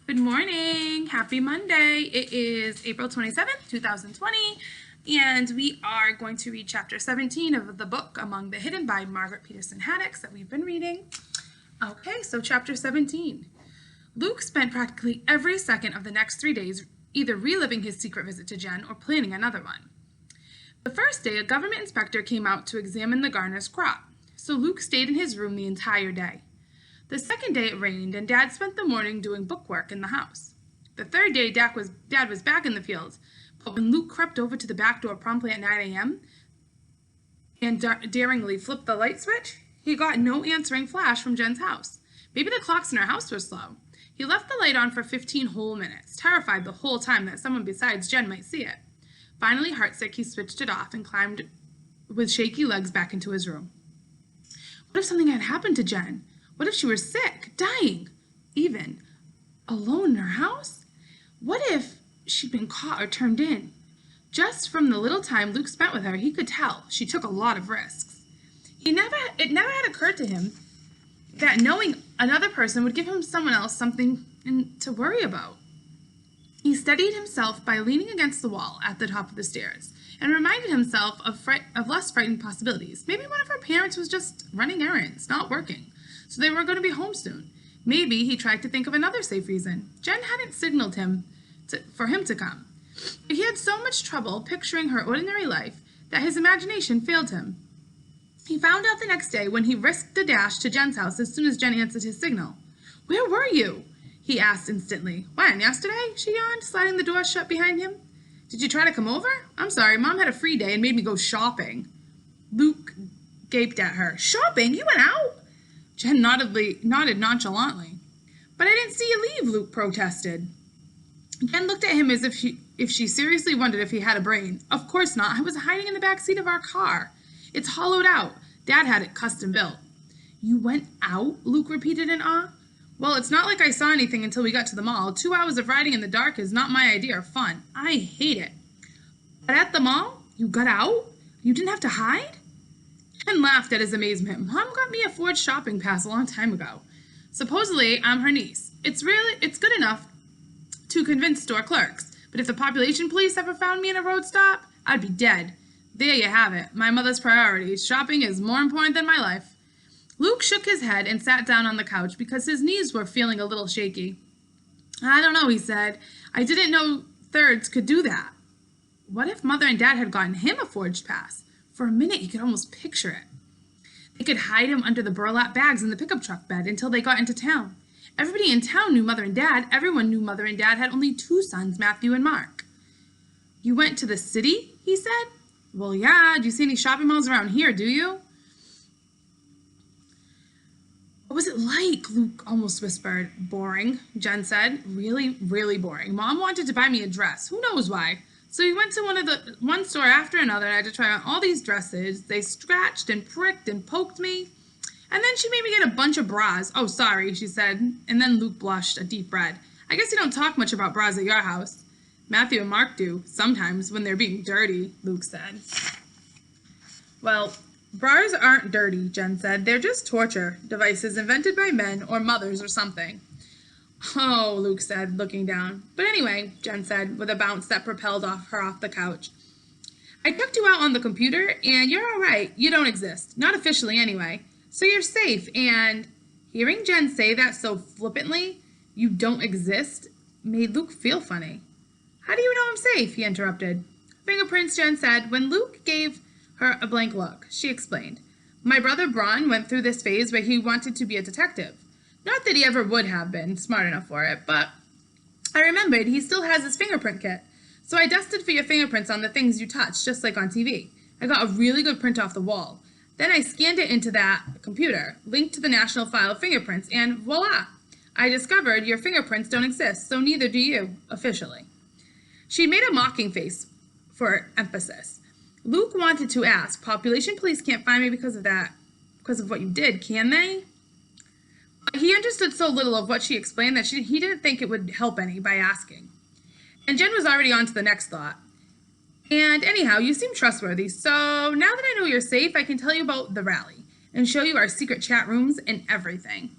Good morning. Happy Monday. It is April 27th, 2020, and we are going to read chapter 17 of the book Among the Hidden by Margaret Peterson Haddix that we've been reading. Okay, so chapter 17. Luke spent practically every second of the next 3 days either reliving his secret visit to Jen or planning another one. The first day, a government inspector came out to examine the gardener's crop, so Luke stayed in his room the entire day. The second day it rained, and Dad spent the morning doing bookwork in the house. The third day, Dad was back in the fields, but when Luke crept over to the back door promptly at 9 a.m. and daringly flipped the light switch, he got no answering flash from Jen's house. Maybe the clocks in her house were slow. He left the light on for 15 whole minutes, terrified the whole time that someone besides Jen might see it. Finally, heartsick, he switched it off and climbed with shaky legs back into his room. What if something had happened to Jen? What if she were sick, dying, even alone in her house? What if she'd been caught or turned in? Just from the little time Luke spent with her, he could tell she took a lot of risks. It never had occurred to him that knowing another person would give him someone else something to worry about. He steadied himself by leaning against the wall at the top of the stairs and reminded himself of less frightening possibilities. Maybe one of her parents was just running errands, not working, so they weren't going to be home soon. Maybe he tried to think of another safe reason. Jen hadn't signaled for him to come. But he had so much trouble picturing her ordinary life that his imagination failed him. He found out the next day when he risked a dash to Jen's house as soon as Jen answered his signal. "Where were you?" he asked instantly. "When? Yesterday?" she yawned, sliding the door shut behind him. "Did you try to come over?" "I'm sorry, Mom had a free day and made me go shopping." Luke gaped at her. "Shopping? You went out?" Jen nodded nonchalantly. "But I didn't see you leave," Luke protested. Jen looked at him as if she seriously wondered if he had a brain. "Of course not. I was hiding in the back seat of our car. It's hollowed out. Dad had it custom built." "You went out?" Luke repeated in awe. "Well, it's not like I saw anything until we got to the mall. 2 hours of riding in the dark is not my idea of fun. I hate it." "But at the mall? You got out? You didn't have to hide?" Jen laughed at his amazement. "Mom got me a forged shopping pass a long time ago. Supposedly, I'm her niece. It's good enough to convince store clerks. But if the population police ever found me in a road stop, I'd be dead. There you have it. My mother's priorities. Shopping is more important than my life." Luke shook his head and sat down on the couch because his knees were feeling a little shaky. "I don't know," he said. "I didn't know thirds could do that." What if Mother and Dad had gotten him a forged pass? For a minute, he could almost picture it. They could hide him under the burlap bags in the pickup truck bed until they got into town. Everybody in town knew Mother and Dad. Everyone knew Mother and Dad had only 2 sons, Matthew and Mark. "You went to the city?" he said. "Well, yeah. Do you see any shopping malls around here, do you?" "What was it like?" Luke almost whispered. "Boring," Jen said. "Really, really boring. Mom wanted to buy me a dress. Who knows why? So we went to one store after another and I had to try on all these dresses. They scratched and pricked and poked me. And then she made me get a bunch of bras." "Oh, sorry," she said. And then Luke blushed a deep red. "I guess you don't talk much about bras at your house." "Matthew and Mark do, sometimes, when they're being dirty," Luke said. "Well, bras aren't dirty," Jen said. "They're just torture devices invented by men or mothers or something." "Oh," Luke said, looking down. "But anyway," Jen said, with a bounce that propelled her off the couch, "I checked you out on the computer, and you're all right. You don't exist. Not officially, anyway. So you're safe, and..." Hearing Jen say that so flippantly, "you don't exist," made Luke feel funny. "How do you know I'm safe?" he interrupted. "Fingerprints," Jen said. When Luke gave her a blank look, she explained. "My brother Braun went through this phase where he wanted to be a detective. Not that he ever would have been smart enough for it, but I remembered he still has his fingerprint kit. So I dusted for your fingerprints on the things you touched, just like on TV. I got a really good print off the wall. Then I scanned it into that computer, linked to the National File of Fingerprints, and voila! I discovered your fingerprints don't exist, so neither do you, officially." She made a mocking face for emphasis. Luke wanted to ask, "Population police can't find me because of what you did, can they?" He understood so little of what she explained that he didn't think it would help any by asking. And Jen was already on to the next thought. "And anyhow, you seem trustworthy, so now that I know you're safe, I can tell you about the rally and show you our secret chat rooms and everything."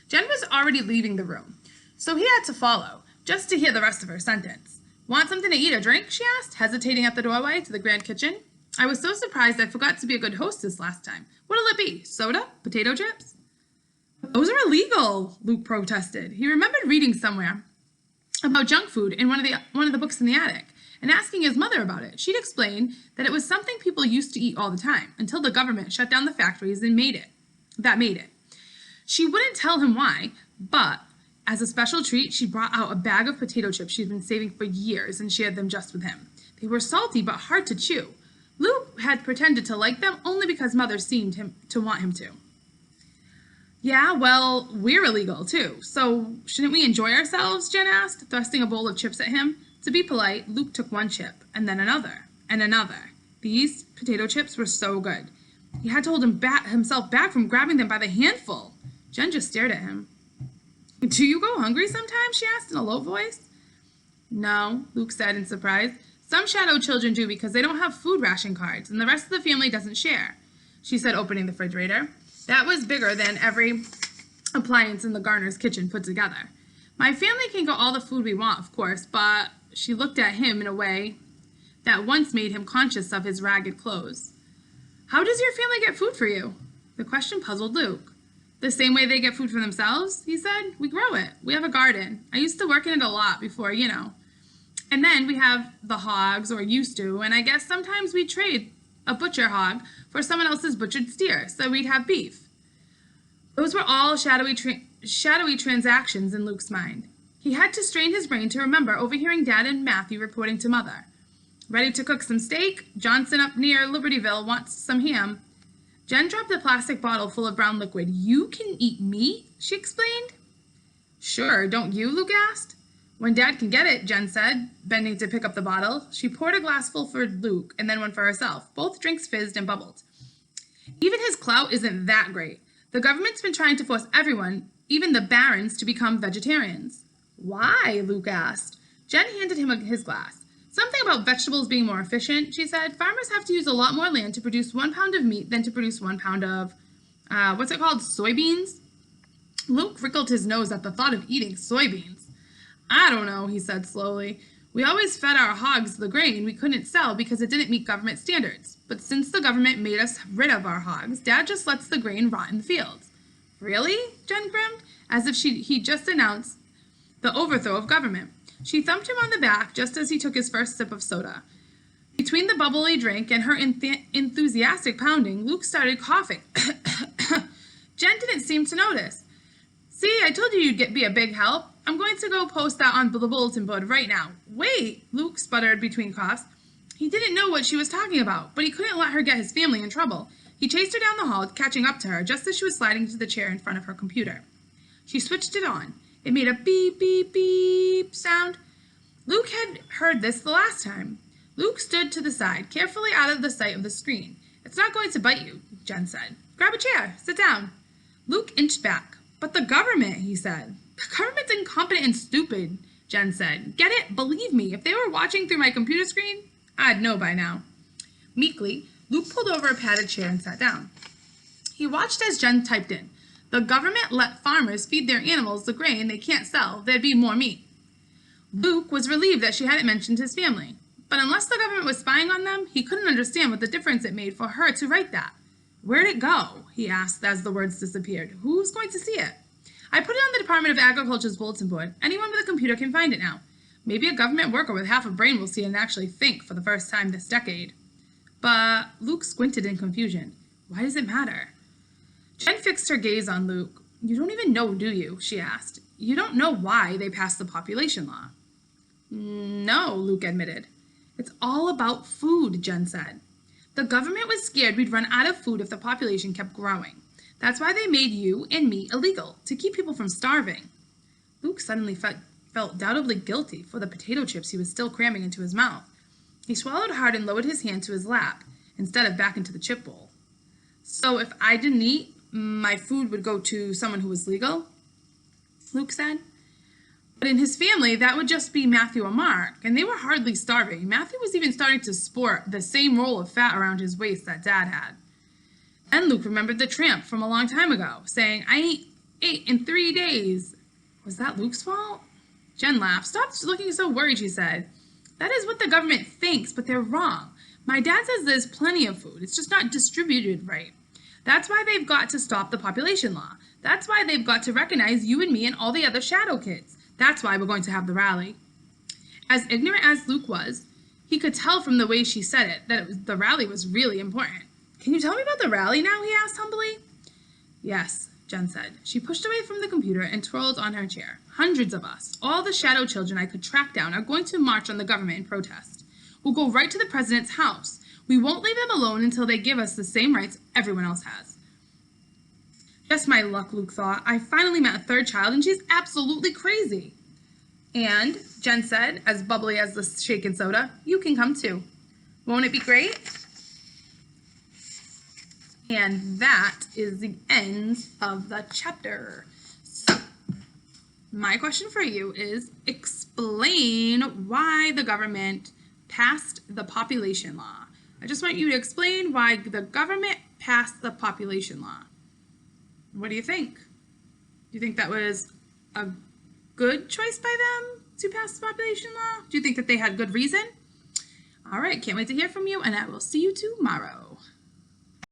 Jen was already leaving the room. So he had to follow, just to hear the rest of her sentence. Want something to eat or drink? She asked, hesitating at the doorway to the grand kitchen. I was so surprised I forgot to be a good hostess last time. What'll it be? Soda? Potato chips? Those are illegal, Luke protested. He remembered reading somewhere about junk food in one of the books in the attic and asking his mother about it. She'd explained that it was something people used to eat all the time until the government shut down the factories and made it. She wouldn't tell him why, but as a special treat, she brought out a bag of potato chips she'd been saving for years and shared them just with him. They were salty but hard to chew. Luke had pretended to like them only because Mother seemed to want him to. Yeah, well, we're illegal too, so shouldn't we enjoy ourselves? Jen asked, thrusting a bowl of chips at him. To be polite, Luke took one chip, and then another, and another. These potato chips were so good. He had to hold himself back from grabbing them by the handful. Jen just stared at him. Do you go hungry sometimes? She asked in a low voice. No, Luke said in surprise. Some shadow children do because they don't have food ration cards, and the rest of the family doesn't share, she said, opening the refrigerator. That was bigger than every appliance in the Garner's kitchen put together. My family can get all the food we want, of course, but she looked at him in a way that once made him conscious of his ragged clothes. How does your family get food for you? The question puzzled Luke. The same way they get food for themselves, he said. We grow it. We have a garden. I used to work in it a lot before, And then we have the hogs, or used to, and I guess sometimes we trade a butcher hog for someone else's butchered steer, so we'd have beef. Those were all shadowy transactions in Luke's mind. He had to strain his brain to remember overhearing Dad and Matthew reporting to Mother. Ready to cook some steak? Johnson up near Libertyville wants some ham. Jen dropped a plastic bottle full of brown liquid. You can eat meat? She explained. Sure, don't you? Luke asked. When Dad can get it, Jen said, bending to pick up the bottle. She poured a glassful for Luke and then one for herself. Both drinks fizzed and bubbled. Even his clout isn't that great. The government's been trying to force everyone, even the barons, to become vegetarians. Why? Luke asked. Jen handed him his glass. Something about vegetables being more efficient, she said. Farmers have to use a lot more land to produce 1 pound of meat than to produce 1 pound of, soybeans? Luke wrinkled his nose at the thought of eating soybeans. I don't know, he said slowly. We always fed our hogs the grain we couldn't sell because it didn't meet government standards. But since the government made us rid of our hogs, Dad just lets the grain rot in the fields. Really? Jen grinned, as if he just announced the overthrow of government. She thumped him on the back just as he took his first sip of soda. Between the bubbly drink and her enthusiastic pounding, Luke started coughing. Jen didn't seem to notice. See, I told you you'd be a big help. I'm going to go post that on the bulletin board right now. Wait, Luke sputtered between coughs. He didn't know what she was talking about, but he couldn't let her get his family in trouble. He chased her down the hall, catching up to her just as she was sliding into the chair in front of her computer. She switched it on. It made a beep, beep, beep sound. Luke had heard this the last time. Luke stood to the side, carefully out of the sight of the screen. It's not going to bite you, Jen said. Grab a chair. Sit down. Luke inched back. But the government, he said. The government's incompetent and stupid, Jen said. Get it? Believe me, if they were watching through my computer screen, I'd know by now. Meekly, Luke pulled over a padded chair and sat down. He watched as Jen typed in, the government let farmers feed their animals the grain they can't sell. There'd be more meat. Luke was relieved that she hadn't mentioned his family. But unless the government was spying on them, he couldn't understand what the difference it made for her to write that. Where'd it go? He asked as the words disappeared. Who's going to see it? I put it on the Department of Agriculture's bulletin board. Anyone with a computer can find it now. Maybe a government worker with half a brain will see it and actually think for the first time this decade. But Luke squinted in confusion. Why does it matter? Jen fixed her gaze on Luke. You don't even know, do you? She asked. You don't know why they passed the population law. No, Luke admitted. It's all about food, Jen said. The government was scared we'd run out of food if the population kept growing. That's why they made you and me illegal, to keep people from starving. Luke suddenly felt doubtably guilty for the potato chips he was still cramming into his mouth. He swallowed hard and lowered his hand to his lap, instead of back into the chip bowl. So if I didn't eat, my food would go to someone who was legal? Luke said. But in his family, that would just be Matthew or Mark, and they were hardly starving. Matthew was even starting to sport the same roll of fat around his waist that Dad had. Then Luke remembered the tramp from a long time ago, saying, I ate in 3 days, Was that Luke's fault? Jen laughed. Stop looking so worried, she said. That is what the government thinks, but they're wrong. My dad says there's plenty of food. It's just not distributed right. That's why they've got to stop the population law. That's why they've got to recognize you and me and all the other shadow kids. That's why we're going to have the rally. As ignorant as Luke was, he could tell from the way she said it that the rally was really important. Can you tell me about the rally now? He asked humbly. Yes, Jen said. She pushed away from the computer and twirled on her chair. Hundreds of us, all the shadow children I could track down, are going to march on the government in protest. We'll go right to the president's house. We won't leave them alone until they give us the same rights everyone else has. Just my luck, Luke thought. I finally met a third child and she's absolutely crazy. And, Jen said, as bubbly as the shaken soda, you can come too. Won't it be great? And that is the end of the chapter. So, my question for you is, explain why the government passed the population law. I just want you to explain why the government passed the population law. What do you think? Do you think that was a good choice by them to pass the population law? Do you think that they had good reason? All right, can't wait to hear from you, and I will see you tomorrow.